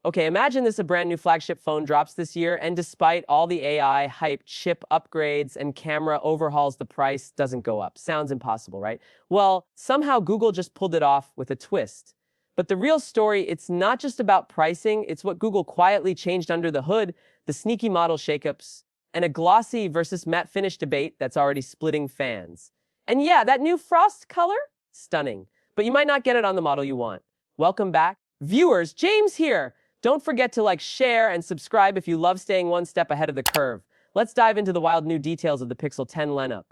Okay, imagine this: a brand new flagship phone drops this year, and despite all the AI hype, chip upgrades, and camera overhauls, the price doesn't go up. Sounds impossible, right? Well, somehow Google just pulled it off with a twist. But the real story, it's not just about pricing, it's what Google quietly changed under the hood: the sneaky model shakeups, and a glossy versus matte finish debate that's already splitting fans. And yeah, that new frost color? Stunning. But you might not get it on the model you want. Welcome back. Viewers, James here. Don't forget to like, share, and subscribe if you love staying one step ahead of the curve. Let's dive into the wild new details of the Pixel 10 lineup.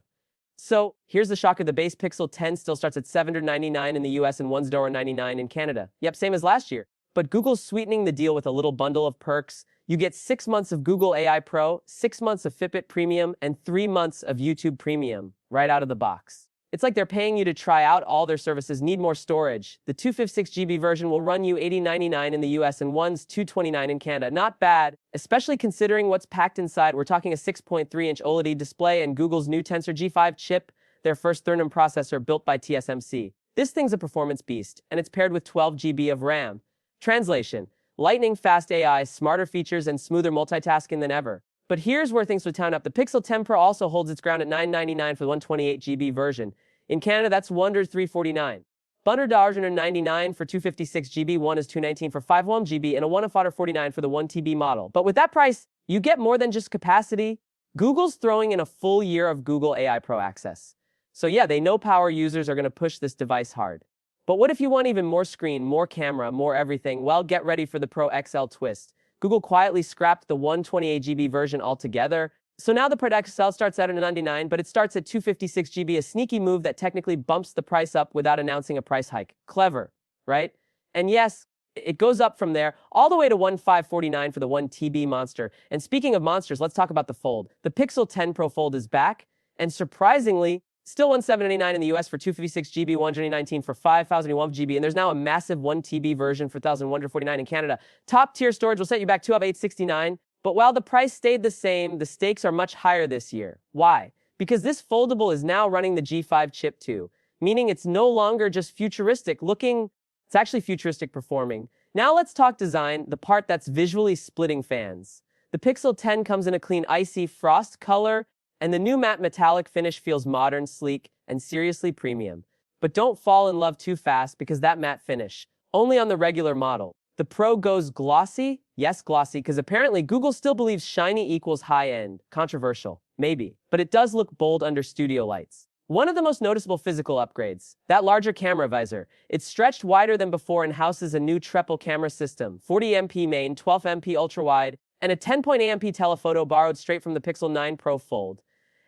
So here's the shocker: the base Pixel 10 still starts at $799 in the US and $199 in Canada. Yep, same as last year. But Google's sweetening the deal with a little bundle of perks. You get 6 months of Google AI Pro, 6 months of Fitbit Premium, and 3 months of YouTube Premium right out of the box. It's like they're paying you to try out all their services. Need more storage? The 256GB version will run you $80.99 in the US and $229 in Canada. Not bad, especially considering what's packed inside. We're talking a 6.3-inch OLED display and Google's new Tensor G5 chip, their first third-gen processor built by TSMC. This thing's a performance beast, and it's paired with 12GB of RAM. Translation: lightning-fast AI, smarter features, and smoother multitasking than ever. But here's where things would town up. The Pixel 10 Pro also holds its ground at $999 for the 128GB version. In Canada, that's $349. $199 for 256GB, one is $219 for 51GB, and a $149 for the 1TB model. But with that price, you get more than just capacity. Google's throwing in a full year of Google AI Pro access. So yeah, they know power users are going to push this device hard. But what if you want even more screen, more camera, more everything? Well, get ready for the Pro XL twist. Google quietly scrapped the 128GB version altogether. So now the Pro XL starts at $99, but it starts at 256GB, a sneaky move that technically bumps the price up without announcing a price hike. Clever, right? And yes, it goes up from there all the way to $1,549 for the 1TB monster. And speaking of monsters, let's talk about the Fold. The Pixel 10 Pro Fold is back, and surprisingly, still $1,799 in the US for 256GB, $119 for 5,001GB, and there's now a massive 1TB version for $1,149 in Canada. Top tier storage will set you back $869. But while the price stayed the same, the stakes are much higher this year. Why? Because this foldable is now running the G5 chip too, meaning it's no longer just futuristic looking, it's actually futuristic performing. Now let's talk design, the part that's visually splitting fans. The Pixel 10 comes in a clean icy frost color, and the new matte metallic finish feels modern, sleek, and seriously premium. But don't fall in love too fast, because that matte finish, only on the regular model. The Pro goes glossy. Yes, glossy, because apparently Google still believes shiny equals high-end. Controversial, maybe. But it does look bold under studio lights. One of the most noticeable physical upgrades, that larger camera visor. It's stretched wider than before and houses a new triple camera system: 40MP main, 12MP ultra-wide, and a 10.8MP telephoto borrowed straight from the Pixel 9 Pro Fold.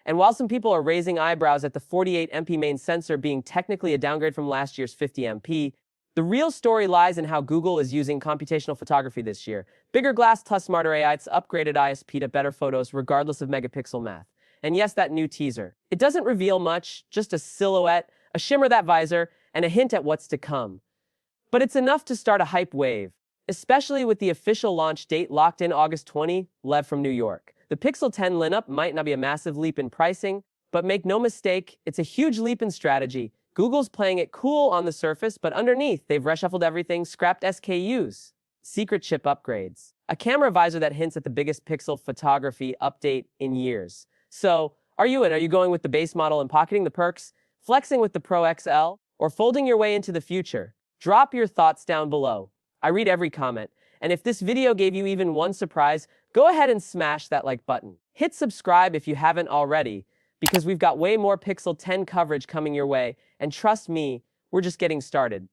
And while some people are raising eyebrows at the 48MP main sensor being technically a downgrade from last year's 50MP, the real story lies in how Google is using computational photography this year. Bigger glass plus smarter AI, it's upgraded ISP to better photos regardless of megapixel math. And yes, that new teaser. It doesn't reveal much, just a silhouette, a shimmer of that visor, and a hint at what's to come. But it's enough to start a hype wave, especially with the official launch date locked in August 20, Lev from New York. The Pixel 10 lineup might not be a massive leap in pricing, but make no mistake, it's a huge leap in strategy. Google's playing it cool on the surface, but underneath, they've reshuffled everything, scrapped SKUs, secret chip upgrades, a camera visor that hints at the biggest pixel photography update in years. So, are you in? Are you going with the base model and pocketing the perks, flexing with the Pro XL, or folding your way into the future? Drop your thoughts down below. I read every comment, and if this video gave you even one surprise, go ahead and smash that like button. Hit subscribe if you haven't already, because we've got way more Pixel 10 coverage coming your way, and trust me, we're just getting started.